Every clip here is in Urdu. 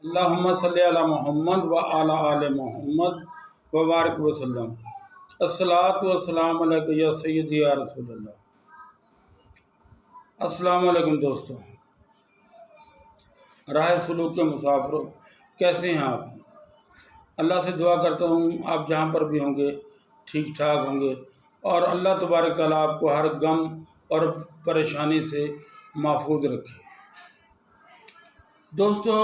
اللہم صلی علی محمد و علی آل محمد و بارک وسلم۔ الصلاۃ والسلام علیک یا سیدی یا رسول اللہ۔ السلام علیکم دوستو، راہ سلوک کے مسافروں، کیسے ہیں آپ؟ اللہ سے دعا کرتا ہوں آپ جہاں پر بھی ہوں گے ٹھیک ٹھاک ہوں گے، اور اللہ تبارک تعالیٰ آپ کو ہر غم اور پریشانی سے محفوظ رکھے۔ دوستو،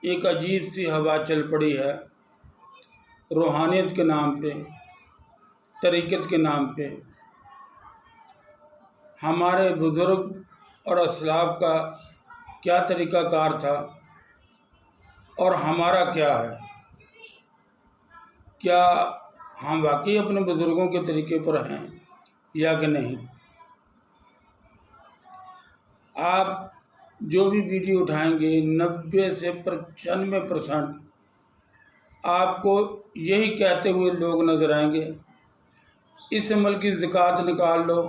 ایک عجیب سی ہوا چل پڑی ہے روحانیت کے نام پہ، طریقت کے نام پہ۔ ہمارے بزرگ اور اسلاف کا کیا طریقہ کار تھا اور ہمارا کیا ہے؟ کیا ہم واقعی اپنے بزرگوں کے طریقے پر ہیں یا کہ نہیں؟ آپ جو بھی ویڈیو اٹھائیں گے 90 سے 95% آپ کو یہی کہتے ہوئے لوگ نظر آئیں گے، اس عمل کی زکوٰۃ نکال لو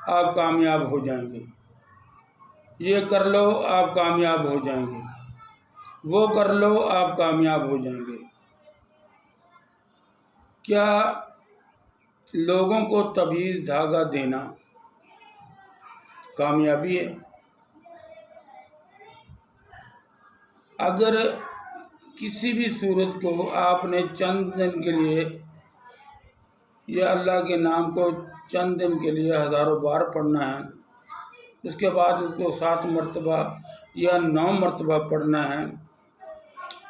آپ کامیاب ہو جائیں گے، یہ کر لو آپ کامیاب ہو جائیں گے، وہ کر لو آپ کامیاب ہو جائیں گے۔ کیا لوگوں کو تعویذ دھاگا دینا کامیابی ہے؟ اگر کسی بھی صورت کو آپ نے چند دن کے لیے یا اللہ کے نام کو چند دن کے لیے ہزاروں بار پڑھنا ہے، اس کے بعد اس کو 7 مرتبہ یا 9 مرتبہ پڑھنا ہے،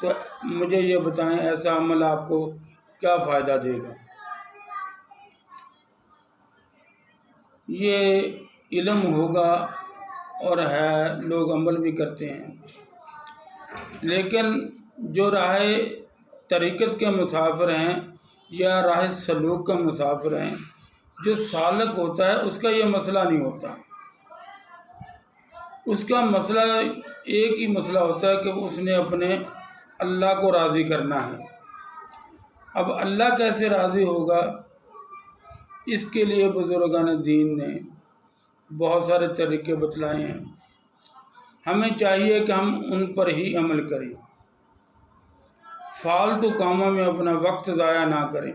تو مجھے یہ بتائیں ایسا عمل آپ کو کیا فائدہ دے گا؟ یہ علم ہوگا اور ہے، لوگ عمل بھی کرتے ہیں، لیکن جو راہ طریقت کے مسافر ہیں یا راہ سلوک کا مسافر ہیں، جو سالک ہوتا ہے اس کا یہ مسئلہ نہیں ہوتا۔ اس کا مسئلہ ایک ہی مسئلہ ہوتا ہے کہ اس نے اپنے اللہ کو راضی کرنا ہے۔ اب اللہ کیسے راضی ہوگا؟ اس کے لیے بزرگان دین نے بہت سارے طریقے بتلائے ہیں، ہمیں چاہیے کہ ہم ان پر ہی عمل کریں، فالتو کاموں میں اپنا وقت ضائع نہ کریں۔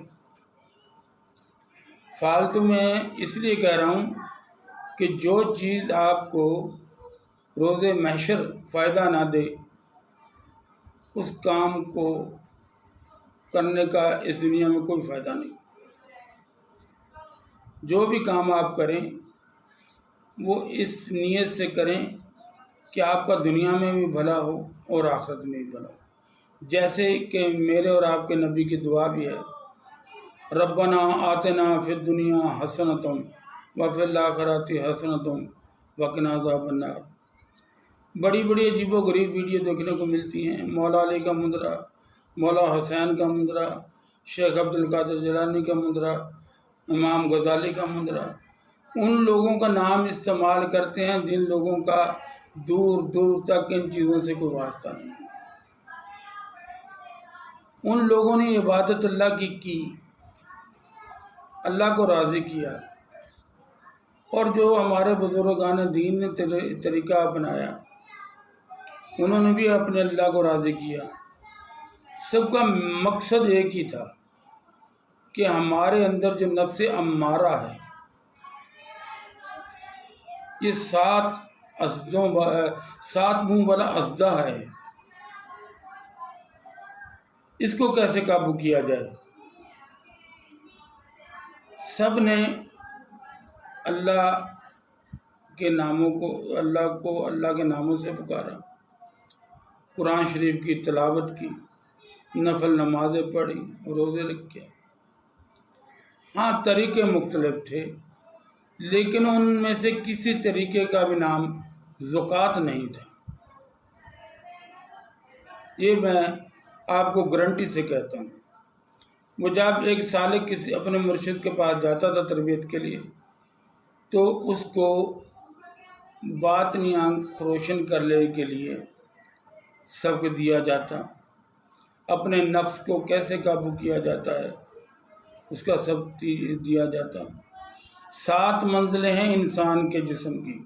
فالتو میں اس لیے کہہ رہا ہوں کہ جو چیز آپ کو روز محشر فائدہ نہ دے، اس کام کو کرنے کا اس دنیا میں کوئی فائدہ نہیں۔ جو بھی کام آپ کریں وہ اس نیت سے کریں کہ آپ کا دنیا میں بھی بھلا ہو اور آخرت میں بھی بھلا ہو، جیسے کہ میرے اور آپ کے نبی کی دعا بھی ہے، ربنا آتنا فی الدنیا حسنۃ وفی الآخرۃ حسنۃ وقنا عذاب النار۔ بڑی بڑی عجیب و غریب ویڈیو دیکھنے کو ملتی ہیں، مولا علی کا مندرہ، مولا حسین کا مندرہ، شیخ عبد القادر جیلانی کا مندرہ، امام غزالی کا مندرہ۔ ان لوگوں کا نام استعمال کرتے ہیں جن لوگوں کا دور دور تک ان چیزوں سے کوئی واسطہ نہیں۔ ان لوگوں نے عبادت اللہ کی اللہ کو راضی کیا، اور جو ہمارے بزرگان دین نے طریقہ اپنایا انہوں نے بھی اپنے اللہ کو راضی کیا۔ سب کا مقصد ایک ہی تھا کہ ہمارے اندر جو نفس امارہ ہے، یہ 7 منہ والا اژدھا ہے، اس کو کیسے قابو کیا جائے؟ سب نے اللہ کے ناموں کو اللہ کے ناموں سے پکارا، قرآن شریف کی تلاوت کی، نفل نمازیں پڑھی، روزے رکھے۔ ہاں، طریقے مختلف تھے، لیکن ان میں سے کسی طریقے کا بھی نام زکوٰۃ نہیں تھا۔ یہ میں آپ کو گارنٹی سے کہتا ہوں۔ وہ جب ایک سالک کسی اپنے مرشد کے پاس جاتا تھا تربیت کے لیے، تو اس کو باطنی آنکھ روشن کرنے کے لیے سبق دیا جاتا، اپنے نفس کو کیسے قابو کیا جاتا ہے اس کا سبق دیا جاتا۔ 7 منزلیں ہیں انسان کے جسم کی،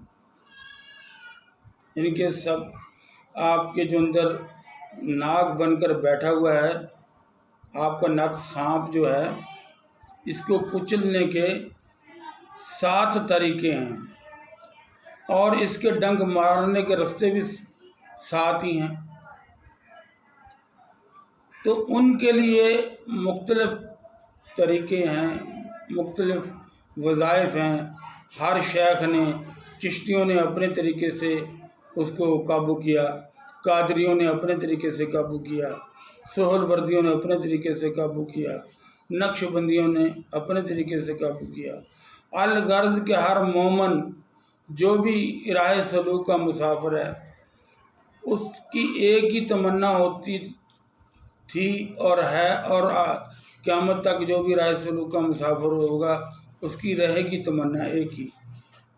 یعنی کہ سب آپ کے جو اندر ناگ بن کر بیٹھا ہوا ہے، آپ کا نفس سانپ جو ہے، اس کو کچلنے کے 7 طریقے ہیں، اور اس کے ڈنک مارنے کے راستے بھی 7 ہی ہیں۔ تو ان کے لیے مختلف طریقے ہیں، مختلف وظائف ہیں۔ ہر شیخ نے، چشتیوں نے اپنے طریقے سے اس کو قابو کیا، قادریوں نے اپنے طریقے سے قابو کیا، سہل وردیوں نے اپنے طریقے سے قابو کیا، نقش بندیوں نے اپنے طریقے سے قابو کیا۔ الغرض کہ ہر مومن جو بھی راہ سلوک کا مسافر ہے، اس کی ایک ہی تمنا ہوتی تھی اور ہے، اور قیامت تک جو بھی راہ سلوک کا مسافر ہوگا اس کی رہے گی تمنا ایک ہی،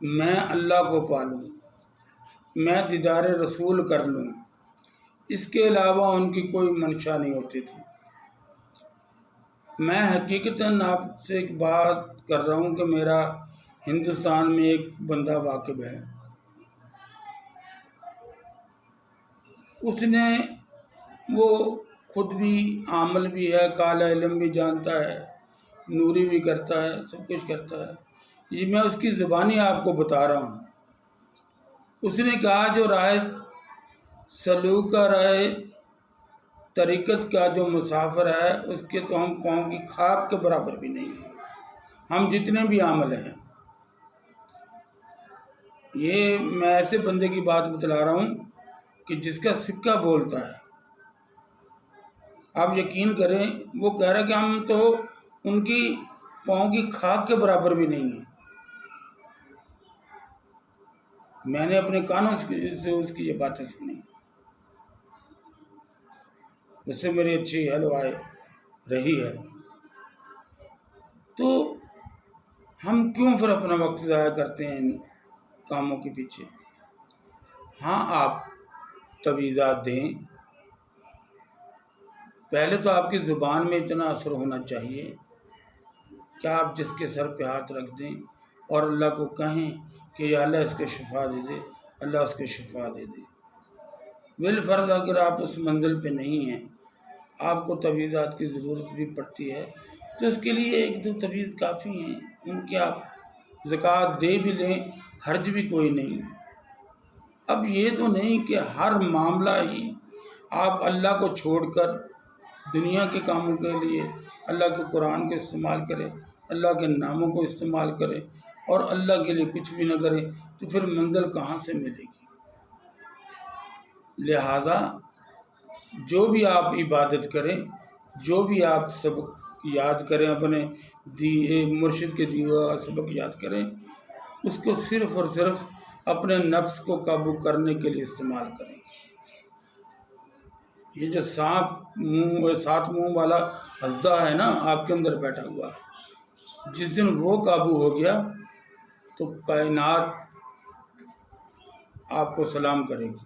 میں اللہ کو پالوں، میں دیدار رسول کر لوں۔ اس کے علاوہ ان کی کوئی منشا نہیں ہوتی تھی۔ میں حقیقتاً آپ سے ایک بات کر رہا ہوں کہ میرا ہندوستان میں ایک بندہ واقف ہے، اس نے، وہ خود بھی عامل بھی ہے، کالا علم بھی جانتا ہے، نوری بھی کرتا ہے، سب کچھ کرتا ہے۔ یہ میں اس کی زبانی آپ کو بتا رہا ہوں۔ اس نے کہا جو راہ سلوک کا، راہ طریقت کا جو مسافر ہے، اس کے تو ہم پاؤں کی خاک کے برابر بھی نہیں ہیں، ہم جتنے بھی عامل ہیں۔ یہ میں ایسے بندے کی بات بتلا رہا ہوں کہ جس کا سکہ بولتا ہے۔ آپ یقین کریں، وہ کہہ رہا ہے کہ ہم تو ان کی پاؤں کی خاک کے برابر بھی نہیں ہیں۔ میں نے اپنے کانوں سے اس کی یہ باتیں سنی، اس سے میری اچھی حلوائے رہی ہے۔ تو ہم کیوں پھر اپنا وقت ضائع کرتے ہیں ان کاموں کے پیچھے؟ ہاں، آپ تویزات دیں، پہلے تو آپ کی زبان میں اتنا اثر ہونا چاہیے کہ آپ جس کے سر پہ ہاتھ رکھ دیں اور اللہ کو کہیں کہ یا اللہ اس کے شفا دے دے، اللہ اس کے شفا دے دے۔ بالفرض اگر آپ اس منزل پہ نہیں ہیں، آپ کو تویزات کی ضرورت بھی پڑتی ہے، تو اس کے لیے 1-2 تویز کافی ہیں، ان کی آپ زکوٰۃ دے بھی لیں، حرج بھی کوئی نہیں۔ اب یہ تو نہیں کہ ہر معاملہ ہی آپ اللہ کو چھوڑ کر دنیا کے کاموں کے لیے اللہ کے قرآن کو استعمال کریں، اللہ کے ناموں کو استعمال کریں اور اللہ کے لیے کچھ بھی نہ کریں، تو پھر منزل کہاں سے ملے گی؟ لہٰذا جو بھی آپ عبادت کریں، جو بھی آپ سبق یاد کریں، اپنے مرشد کے دیے ہوا سبق یاد کریں، اس کو صرف اور صرف اپنے نفس کو قابو کرنے کے لیے استعمال کریں۔ یہ جو 7 منہ والا ہسدہ ہے نا آپ کے اندر بیٹھا ہوا، جس دن وہ قابو ہو گیا تو کائنات آپ کو سلام کرے گی۔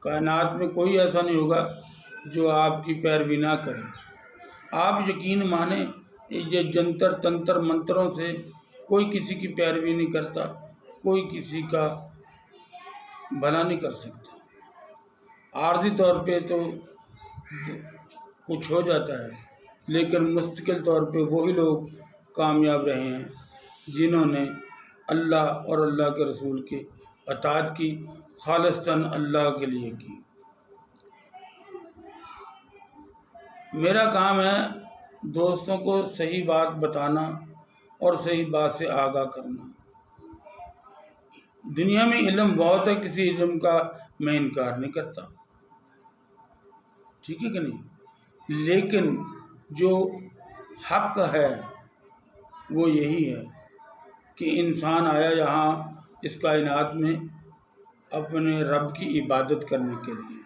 کائنات میں کوئی ایسا نہیں ہوگا جو آپ کی پیروی نہ کرے۔ آپ یقین مانیں، یہ جنتر تنتر منتروں سے کوئی کسی کی پیروی نہیں کرتا، کوئی کسی کا بھلا نہیں کر سکتا۔ عارضی طور پہ تو کچھ ہو جاتا ہے، لیکن مستقل طور پہ وہی لوگ کامیاب رہے ہیں جنہوں نے اللہ اور اللہ کے رسول کی اطاعت کی، خالصتاً اللہ کے لیے کی۔ میرا کام ہے دوستوں کو صحیح بات بتانا اور صحیح بات سے آگاہ کرنا۔ دنیا میں علم بہت ہے، کسی علم کا میں انکار نہیں کرتا، ٹھیک ہے کہ نہیں؟ لیکن جو حق ہے وہ یہی ہے کہ انسان آیا یہاں اس کائنات میں اپنے رب کی عبادت کرنے کے لیے،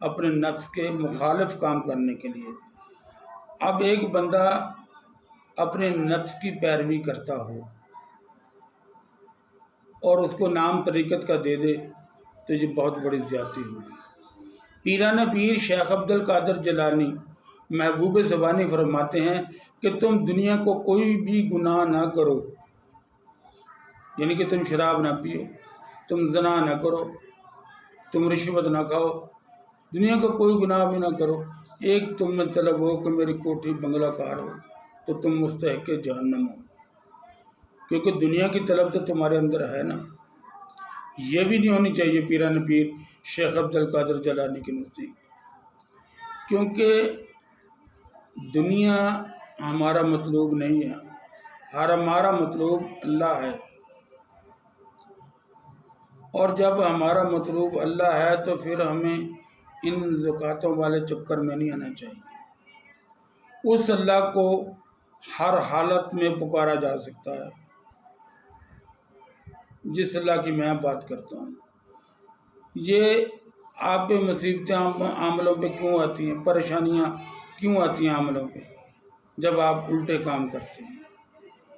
اپنے نفس کے مخالف کام کرنے کے لیے۔ اب ایک بندہ اپنے نفس کی پیروی کرتا ہو اور اس کو نام طریقت کا دے دے تو یہ بہت بڑی زیادتی ہوگی۔ پیرانہ پیر شیخ عبد القادر جیلانی محبوب زبانی فرماتے ہیں کہ تم دنیا کو کوئی بھی گناہ نہ کرو، یعنی کہ تم شراب نہ پیو، تم زنا نہ کرو، تم رشوت نہ کھاؤ، دنیا کا کوئی گناہ بھی نہ کرو، ایک تم میں طلب ہو کہ میری کوٹھی بنگلہ کار ہو تو تم مستحق جہنم ہو، کیونکہ دنیا کی طلب تو تمہارے اندر ہے نا۔ یہ بھی نہیں ہونی چاہیے پیران پیر شیخ عبد القادر جیلانی کے نزدیک، کیونکہ دنیا ہمارا مطلوب نہیں ہے، ہمارا مطلوب اللہ ہے، اور جب ہمارا مطلوب اللہ ہے تو پھر ہمیں ان زکاتوں والے چکر میں نہیں آنا چاہیے۔ اس اللہ کو ہر حالت میں پکارا جا سکتا ہے، جس اللہ کی میں بات کرتا ہوں۔ یہ آپ پہ مصیبتیں عاملوں پہ کیوں آتی ہیں، پریشانیاں کیوں آتی ہیں عاملوں پہ؟ جب آپ الٹے کام کرتے ہیں،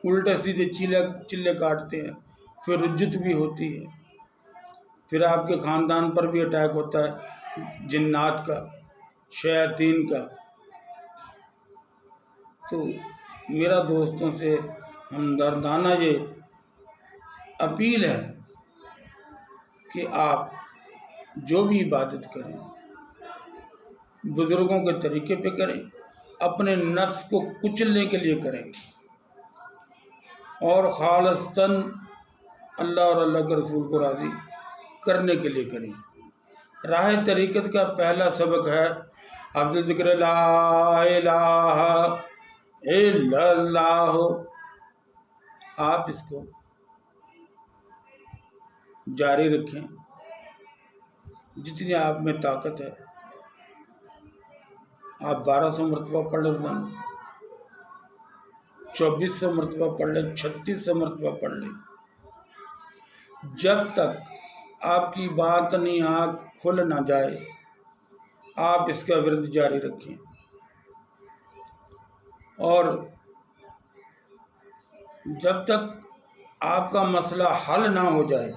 الٹے سیدھے چلے کاٹتے ہیں، پھر رجت بھی ہوتی ہے، پھر آپ کے خاندان پر بھی اٹیک ہوتا ہے جنات کا، شیاطین کا۔ تو میرا دوستوں سے ہمدردانہ یہ اپیل ہے کہ آپ جو بھی عبادت کریں بزرگوں کے طریقے پہ کریں، اپنے نفس کو کچلنے کے لیے کریں، اور خالصتاً اللہ اور اللہ کے رسول کو راضی کرنے کے لیے کریں۔ راہ طریقت کا پہلا سبق ہے حفظ ذکر لا الہ الا اللہ۔ آپ اس کو جاری رکھیں، جتنی آپ میں طاقت ہے آپ 1200 مرتبہ پڑھ لیں، روزانہ 2400 مرتبہ پڑھ لیں، 3600 مرتبہ پڑھ لیں، جب تک آپ کی باطنی آنکھ کھل نہ جائے آپ اس کا ورد جاری رکھیں۔ اور جب تک آپ کا مسئلہ حل نہ ہو جائے،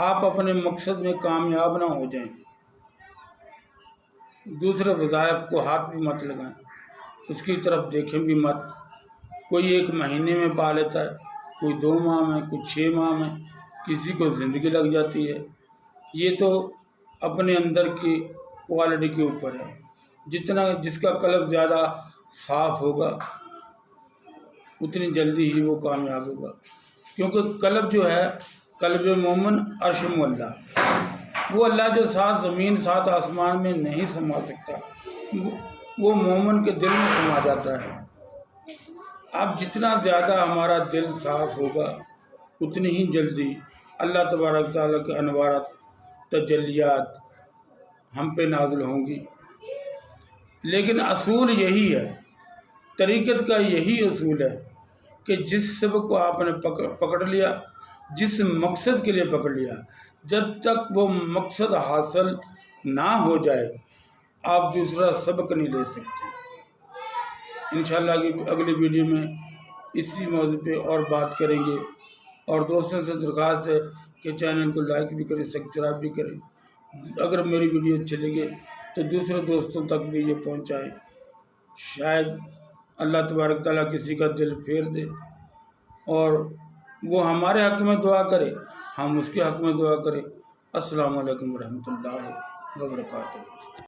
آپ اپنے مقصد میں کامیاب نہ ہو جائیں، دوسرے وظائف کو ہاتھ بھی مت لگائیں، اس کی طرف دیکھیں بھی مت۔ کوئی 1 مہینے میں پا لیتا ہے، کوئی 2 ماہ میں، کوئی 6 ماہ میں، کسی کو زندگی لگ جاتی ہے۔ یہ تو اپنے اندر کی کوالٹی کے اوپر ہے، جس کا قلب زیادہ صاف ہوگا اتنی جلدی ہی وہ کامیاب ہوگا، کیونکہ قلب جو ہے، قلب مومن عرش معلیٰ، وہ اللہ جو 7 زمین 7 آسمان میں نہیں سما سکتا، وہ مومن کے دل میں سما جاتا ہے۔ اب جتنا زیادہ ہمارا دل صاف ہوگا اتنی ہی جلدی اللہ تبارک تعالیٰ کے انوارات تجلیات ہم پہ نازل ہوں گی۔ لیکن اصول یہی ہے، طریقت کا یہی اصول ہے کہ جس سبق کو آپ نے پکڑ لیا، جس مقصد کے لیے پکڑ لیا، جب تک وہ مقصد حاصل نہ ہو جائے آپ دوسرا سبق نہیں لے سکتے۔ انشاءاللہ اگلی ویڈیو میں اسی موضوع پہ اور بات کریں گے، اور دوستوں سے درخواست ہے کہ چینل کو لائک بھی کریں، سبسکرائب بھی کریں۔ اگر میری ویڈیو اچھی لگے تو دوسرے دوستوں تک بھی یہ پہنچائیں، شاید اللہ تبارک تعالیٰ کسی کا دل پھیر دے اور وہ ہمارے حق میں دعا کرے، ہم اس کے حق میں دعا کریں۔ السلام علیکم ورحمۃ اللہ وبرکاتہ۔